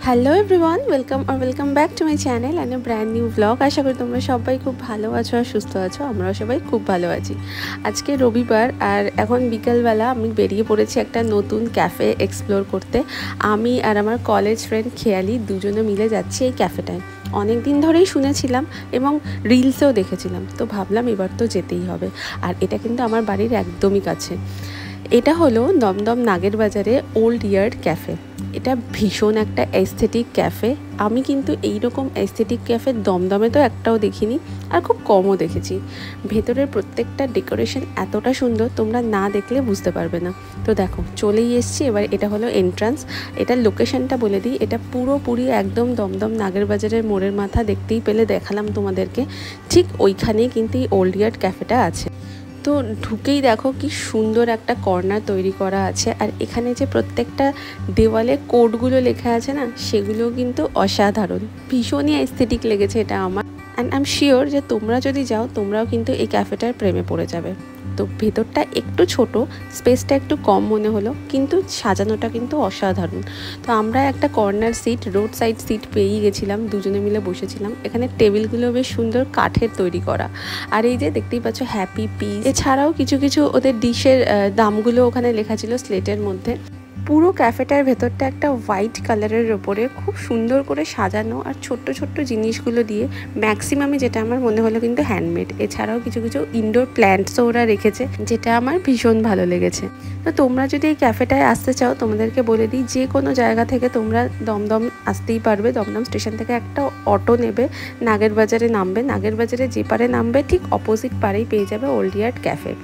Hello everyone, welcome back to my channel and a brand new blog. আশা করি তোমরা সবাই খুব ভালো আছো আর সুস্থ আছো। আমরাও সবাই খুব ভালো আছি। আজকে রবিবার আর এখন বিকালবেলা আমি বেরিয়ে পড়েছি একটা নতুন ক্যাফে এক্সপ্লোর করতে। আমি আর আমার কলেজ ফ্রেন্ড খেয়ালি দুজনে মিলে যাচ্ছি এই ক্যাফেটায়। অনেক দিন ধরেই শুনেছিলাম এবং রিলসেও দেখেছিলাম, তো ভাবলাম এবার তো যেতেই হবে। আর এটা কিন্তু আমার বাড়ির একদমই কাছে। এটা হলো দমদম নাগের বাজারে ওল্ড ইয়ার্ড ক্যাফে। এটা ভীষণ একটা এস্থেটিক ক্যাফে। আমি কিন্তু এইরকম এস্থেটিক ক্যাফে দমদমে তো একটাও দেখিনি, আর খুব কমও দেখেছি। ভেতরের প্রত্যেকটা ডেকোরেশন এতটা সুন্দর, তোমরা না দেখলে বুঝতে পারবে না। তো দেখো চলেই এসছি। এবার এটা হলো এন্ট্রান্স। এটার লোকেশনটা বলে দিই, এটা পুরোপুরি একদম দমদম নাগের বাজারের মোড়ের মাথা, দেখতেই পেলে দেখালাম তোমাদেরকে। ঠিক ওইখানেই কিন্তু এই ওল্ড ইয়ার্ড ক্যাফেটা আছে। তো ঢুকেই দেখো কি সুন্দর একটা কর্নার তৈরি করা আছে। আর এখানে যে প্রত্যেকটা দেওয়ালে কোডগুলো লেখা আছে না, সেগুলোও কিন্তু অসাধারণ, ভীষণই এস্থেটিক লেগেছে এটা আমার। অ্যান্ড আই এম শিওর যে তোমরা যদি যাও তোমরাও কিন্তু এই ক্যাফেটার প্রেমে পড়ে যাবে। তো ভেতরটা একটু ছোট, স্পেসটা একটু কম মনে হলো, কিন্তু সাজানোটা কিন্তু অসাধারণ। তো আমরা একটা corner seat, road side seat পেয়েই গেছিলাম, দুজনে মিলে বসেছিলাম। এখানে টেবিলগুলো বেশ সুন্দর কাঠের তৈরি করা। আর এই যে দেখতেই পাচ্ছ হ্যাপি পিস, এছাড়াও কিছু কিছু ওদের ডিশের দামগুলো ওখানে লেখা ছিল স্লেটের মধ্যে। পুরো ক্যাফেটার ভেতরটা একটা হোয়াইট কালারের ওপরে খুব সুন্দর করে সাজানো, আর ছোট্ট ছোট্ট জিনিসগুলো দিয়ে ম্যাক্সিমামে, যেটা আমার মনে হলো কিন্তু হ্যান্ডমেড। এছাড়াও কিছু কিছু ইনডোর প্ল্যান্টসও ওরা রেখেছে, যেটা আমার ভীষণ ভালো লেগেছে। তো তোমরা যদি এই ক্যাফেটায় আসতে চাও, তোমাদেরকে বলে দিই যে কোনো জায়গা থেকে তোমরা দমদম আসতেই পারবে। দমদম স্টেশন থেকে একটা অটো নেবে, নাগের বাজারে নামবে। নাগের বাজারে যে পারে নামবে ঠিক অপোজিট পারেই পেয়ে যাবে ওল্ড ইয়ার্ড ক্যাফে।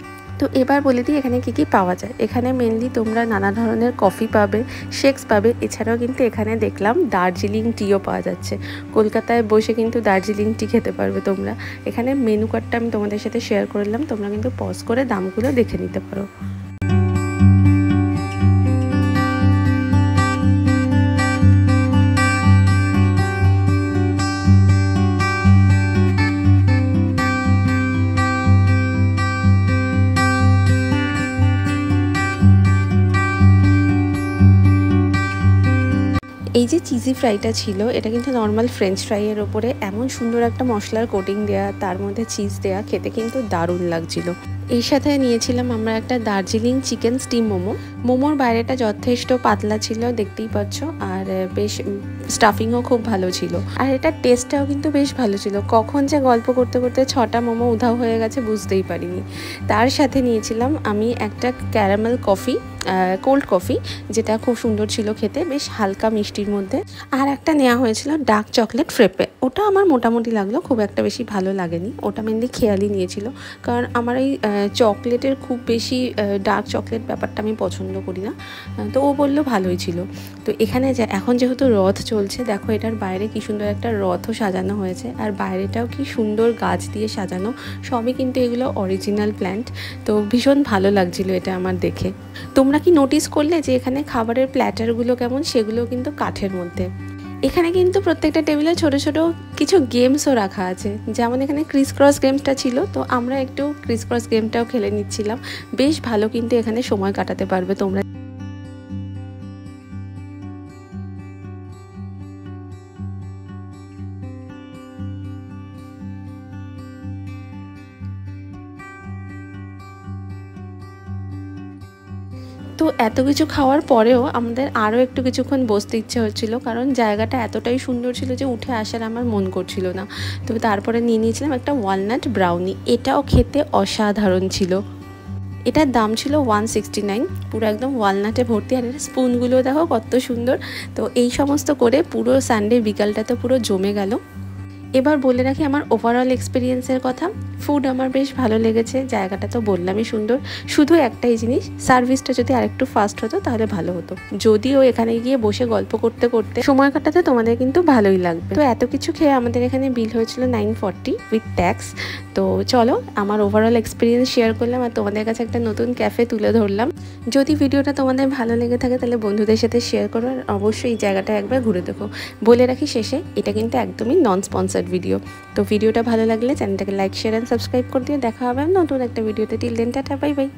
তো এবার বলে দিই এখানে কী কী পাওয়া যায়। এখানে মেনলি তোমরা নানা ধরনের কফি পাবে, শেকস পাবে। এছাড়াও কিন্তু এখানে দেখলাম দার্জিলিং টিও পাওয়া যাচ্ছে। কলকাতায় বসে কিন্তু দার্জিলিং টি খেতে পারবে তোমরা। এখানে মেনু কার্ডটা আমি তোমাদের সাথে শেয়ার করলাম, তোমরা কিন্তু পজ করে দামগুলো দেখে নিতে পারো। এই যে চিজি ফ্রাইটা ছিল, এটা কিন্তু নর্মাল ফ্রেঞ্চ ফ্রাইয়ের ওপরে এমন সুন্দর একটা মশলার কোটিং দেওয়া, তার মধ্যে চিজ দেওয়া, খেতে কিন্তু দারুণ লাগছিল। এর সাথে নিয়েছিলাম আমরা একটা দার্জিলিং চিকেন স্টিম মোমো। মোমোর বাইরেটা যথেষ্ট পাতলা ছিল, দেখতেই পাচ্ছ, আর বেশ স্টাফিংও খুব ভালো ছিল। আর এটার টেস্টটাও কিন্তু বেশ ভালো ছিল। কখন যে গল্প করতে করতে 6টা মোমো উধাও হয়ে গেছে বুঝতেই পারিনি। তার সাথে নিয়েছিলাম আমি একটা ক্যারামেল কফি, কোল্ড কফি, যেটা খুব সুন্দর ছিল খেতে, বেশ হালকা মিষ্টির মধ্যে। আর একটা নেওয়া হয়েছিল ডার্ক চকলেট ফ্রেপে। ওটা আমার মোটামুটি লাগলো, খুব একটা বেশি ভালো লাগেনি। ওটা মেনলি খেয়ালি নিয়েছিল, কারণ আমার এই চকলেটের খুব বেশি ডার্ক চকলেট ব্যাপারটা আমি পছন্দ করি না। তো ও বললো ভালোই ছিল। তো এখানে এখন যেহেতু রথ চলছে, দেখো এটার বাইরে কি সুন্দর একটা রথও সাজানো হয়েছে, আর বাইরেটাও কি সুন্দর গাছ দিয়ে সাজানো। সবই কিন্তু এগুলো অরিজিনাল প্ল্যান্ট। তো ভীষণ ভালো লাগছিল এটা আমার দেখে। তোমরা কি নোটিস করলে যে এখানে খাবারের প্ল্যাটারগুলো কেমন, সেগুলো কিন্তু কাঠের মধ্যে। এখানে কিন্তু প্রত্যেকটা টেবিলে ছোট ছোট কিছু গেমসও রাখা আছে, যেমন এখানে ক্রিস ক্রস গেমসটা ছিল, তো আমরা একটু ক্রিস ক্রস গেমটাও খেলে নিচ্ছিলাম। বেশ ভালো কিন্তু এখানে সময় কাটাতে পারবে তোমরা। তো এত কিছু খাওয়ার পরেও আমাদের আরও একটু কিছুক্ষণ বসতে ইচ্ছে হচ্ছিল, কারণ জায়গাটা এতটাই সুন্দর ছিল যে উঠে আসার আমার মন করছিল না। তো তারপরে নিয়ে নিয়েছিলাম একটা ওয়ালনাট ব্রাউনি। এটাও খেতে অসাধারণ ছিল। এটার দাম ছিল 169, পুরো একদম ওয়ালনাটে ভর্তি। আর এর স্পুনগুলো দেখো কত সুন্দর। তো এই সমস্ত করে পুরো সানডে বিকালটা তো পুরো জমে গেল। এবার বলে রাখি আমার ওভারঅল এক্সপিরিয়েন্সের কথা। ফুড আমার বেশ ভালো লেগেছে, জায়গাটা তো বললামই সুন্দর, শুধু একটাই জিনিস সার্ভিসটা যদি আরেকটু ফাস্ট হতো তাহলে ভালো হতো। যদিও এখানে গিয়ে বসে গল্প করতে করতে সময় কাটাতে তোমাদের কিন্তু ভালোই লাগবে। তো এত কিছু খেয়ে আমাদের এখানে বিল হয়েছিল 940 উইথ ট্যাক্স। তো চলো আমার ওভারঅল এক্সপিরিয়েন্স শেয়ার করলাম আর তোমাদের কাছে একটা নতুন ক্যাফে তুলে ধরলাম। যদি ভিডিওটা তোমাদের ভালো লেগে থাকে তাহলে বন্ধুদের সাথে শেয়ার করো আর অবশ্যই এই জায়গাটা একবার ঘুরে দেখো। বলে রাখি শেষে, এটা কিন্তু একদমই নন স্পন্সার্ড ভিডিও। তো ভিডিওটা ভালো লাগলে চ্যানেলটাকে লাইক, শেয়ার অ্যান্ড সাবস্ক্রাইব করে দিয়ে দেখা হবে নতুন একটা ভিডিওতে। Till then tata, bye by.